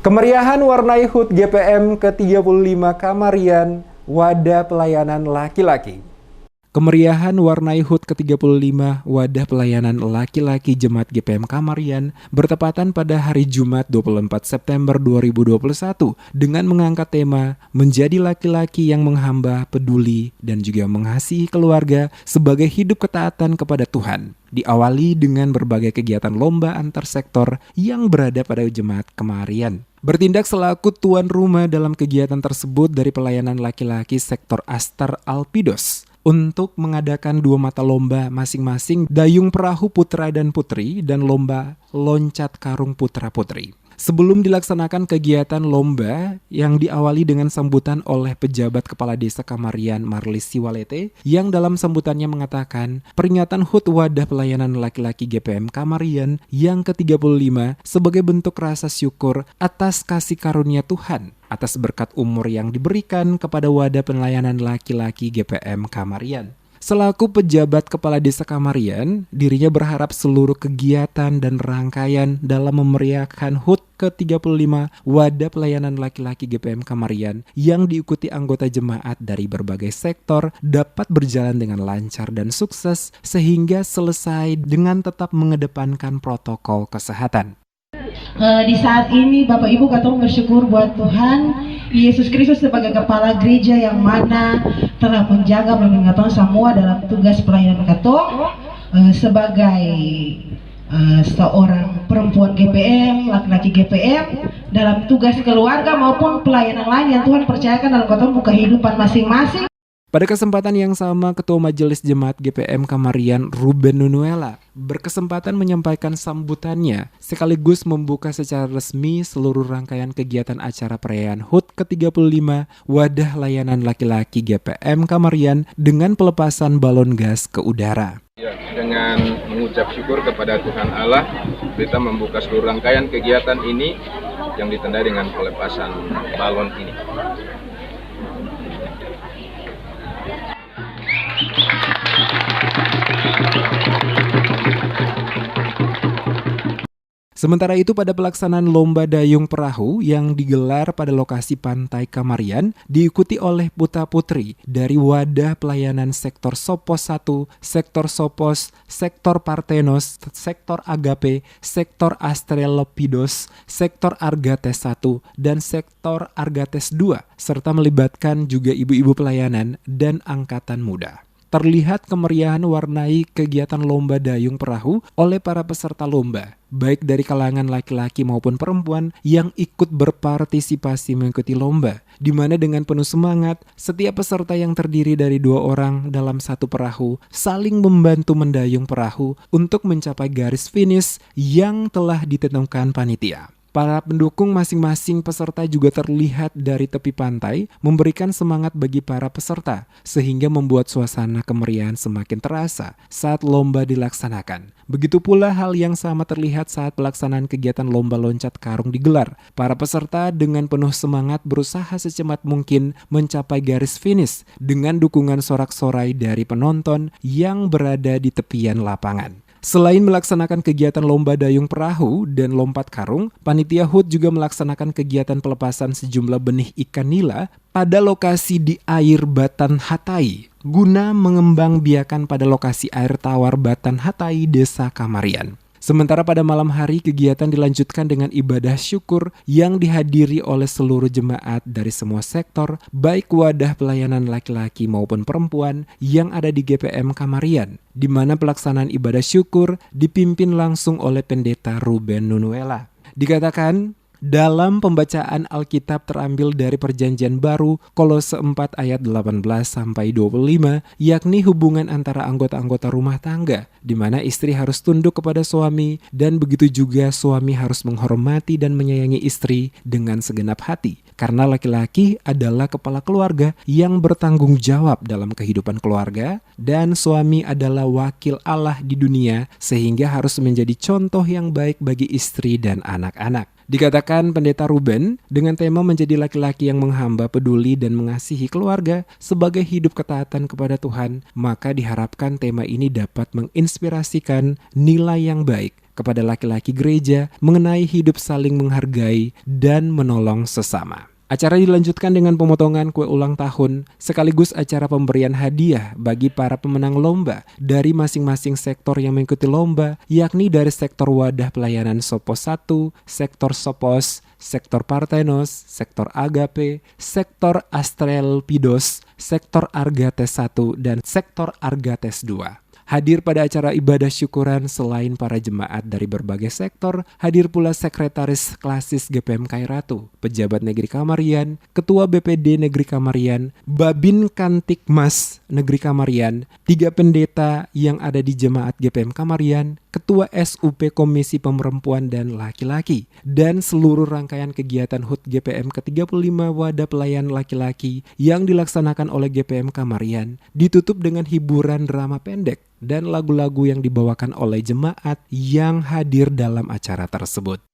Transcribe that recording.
Kemeriahan warnai HUT GPM ke-35 Kamarian, wadah pelayanan laki-laki. Kemeriahan warnai HUT ke-35 wadah pelayanan laki-laki Jemaat GPM Kamarian bertepatan pada hari Jumat 24 September 2021 dengan mengangkat tema menjadi laki-laki yang menghamba, peduli, dan juga mengasihi keluarga sebagai hidup ketaatan kepada Tuhan. Diawali dengan berbagai kegiatan lomba antar sektor yang berada pada Jemaat Kamarian. Bertindak selaku tuan rumah dalam kegiatan tersebut dari pelayanan laki-laki sektor Astar Alpidos untuk mengadakan 2 mata lomba masing-masing dayung perahu putra dan putri dan lomba loncat karung putra-putri. Sebelum dilaksanakan kegiatan lomba yang diawali dengan sambutan oleh pejabat Kepala Desa Kamarian Marlis Siwalete yang dalam sambutannya mengatakan peringatan HUT wadah pelayanan laki-laki GPM Kamarian yang ke-35 sebagai bentuk rasa syukur atas kasih karunia Tuhan atas berkat umur yang diberikan kepada wadah pelayanan laki-laki GPM Kamarian. Selaku pejabat Kepala Desa Kamarian, dirinya berharap seluruh kegiatan dan rangkaian dalam memeriahkan HUT ke-35 wadah pelayanan laki-laki GPM Kamarian yang diikuti anggota jemaat dari berbagai sektor dapat berjalan dengan lancar dan sukses sehingga selesai dengan tetap mengedepankan protokol kesehatan. Di saat ini Bapak Ibu katong bersyukur buat Tuhan Yesus Kristus sebagai kepala gereja yang mana telah menjaga melindungi katong semua dalam tugas pelayanan katong sebagai seorang perempuan GPM, laki-laki GPM dalam tugas keluarga maupun pelayanan lain yang Tuhan percayakan dalam katong kehidupan masing-masing. Pada kesempatan yang sama, Ketua Majelis Jemaat GPM Kamarian Ruben Nunuela berkesempatan menyampaikan sambutannya sekaligus membuka secara resmi seluruh rangkaian kegiatan acara perayaan HUT ke-35 wadah layanan laki-laki GPM Kamarian dengan pelepasan balon gas ke udara. Ya, dengan mengucap syukur kepada Tuhan Allah, kita membuka seluruh rangkaian kegiatan ini yang ditandai dengan pelepasan balon ini. Sementara itu pada pelaksanaan lomba dayung perahu yang digelar pada lokasi Pantai Kamarian diikuti oleh putra-putri dari wadah pelayanan sektor Sopos 1, sektor Sopos, sektor Partenos, sektor Agape, sektor Astrelepidos, sektor Argates 1, dan sektor Argates 2, serta melibatkan juga ibu-ibu pelayanan dan angkatan muda. Terlihat kemeriahan warnai kegiatan lomba dayung perahu oleh para peserta lomba, baik dari kalangan laki-laki maupun perempuan yang ikut berpartisipasi mengikuti lomba, di mana dengan penuh semangat, setiap peserta yang terdiri dari 2 orang dalam satu perahu saling membantu mendayung perahu untuk mencapai garis finish yang telah ditentukan panitia. Para pendukung masing-masing peserta juga terlihat dari tepi pantai memberikan semangat bagi para peserta sehingga membuat suasana kemeriahan semakin terasa saat lomba dilaksanakan. Begitu pula hal yang sama terlihat saat pelaksanaan kegiatan lomba loncat karung digelar. Para peserta dengan penuh semangat berusaha secepat mungkin mencapai garis finish dengan dukungan sorak-sorai dari penonton yang berada di tepian lapangan. Selain melaksanakan kegiatan lomba dayung perahu dan lompat karung, panitia HUT juga melaksanakan kegiatan pelepasan sejumlah benih ikan nila pada lokasi di air Batan Hatai, guna mengembangbiakan pada lokasi air tawar Batan Hatai, Desa Kamarian. Sementara pada malam hari kegiatan dilanjutkan dengan ibadah syukur yang dihadiri oleh seluruh jemaat dari semua sektor, baik wadah pelayanan laki-laki maupun perempuan yang ada di GPM Kamarian, di mana pelaksanaan ibadah syukur dipimpin langsung oleh Pendeta Ruben Nunuela. Dikatakan, dalam pembacaan Alkitab terambil dari Perjanjian Baru Kolose 4 ayat 18 sampai 25, yakni hubungan antara anggota-anggota rumah tangga, di mana istri harus tunduk kepada suami dan begitu juga suami harus menghormati dan menyayangi istri dengan segenap hati. Karena laki-laki adalah kepala keluarga yang bertanggung jawab dalam kehidupan keluarga dan suami adalah wakil Allah di dunia sehingga harus menjadi contoh yang baik bagi istri dan anak-anak. Dikatakan Pendeta Ruben dengan tema menjadi laki-laki yang menghamba, peduli, dan mengasihi keluarga sebagai hidup ketaatan kepada Tuhan, maka diharapkan tema ini dapat menginspirasikan nilai yang baik kepada laki-laki gereja mengenai hidup saling menghargai dan menolong sesama. Acara dilanjutkan dengan pemotongan kue ulang tahun sekaligus acara pemberian hadiah bagi para pemenang lomba dari masing-masing sektor yang mengikuti lomba, yakni dari sektor wadah pelayanan Sopos 1, sektor Sopos, sektor Parthenos, sektor Agape, sektor Astrelpidos, sektor Argates 1, dan sektor Argates 2. Hadir pada acara ibadah syukuran selain para jemaat dari berbagai sektor, hadir pula Sekretaris Klasis GPM Kairatu, Pejabat Negeri Kamarian, Ketua BPD Negeri Kamarian, Babin Kantikmas Negeri Kamarian, 3 pendeta yang ada di jemaat GPM Kamarian, Ketua SUP Komisi Perempuan dan Laki-laki, dan seluruh rangkaian kegiatan HUT GPM ke-35 Wadah Pelayan Laki-laki yang dilaksanakan oleh GPM Kamarian, ditutup dengan hiburan drama pendek dan lagu-lagu yang dibawakan oleh jemaat yang hadir dalam acara tersebut.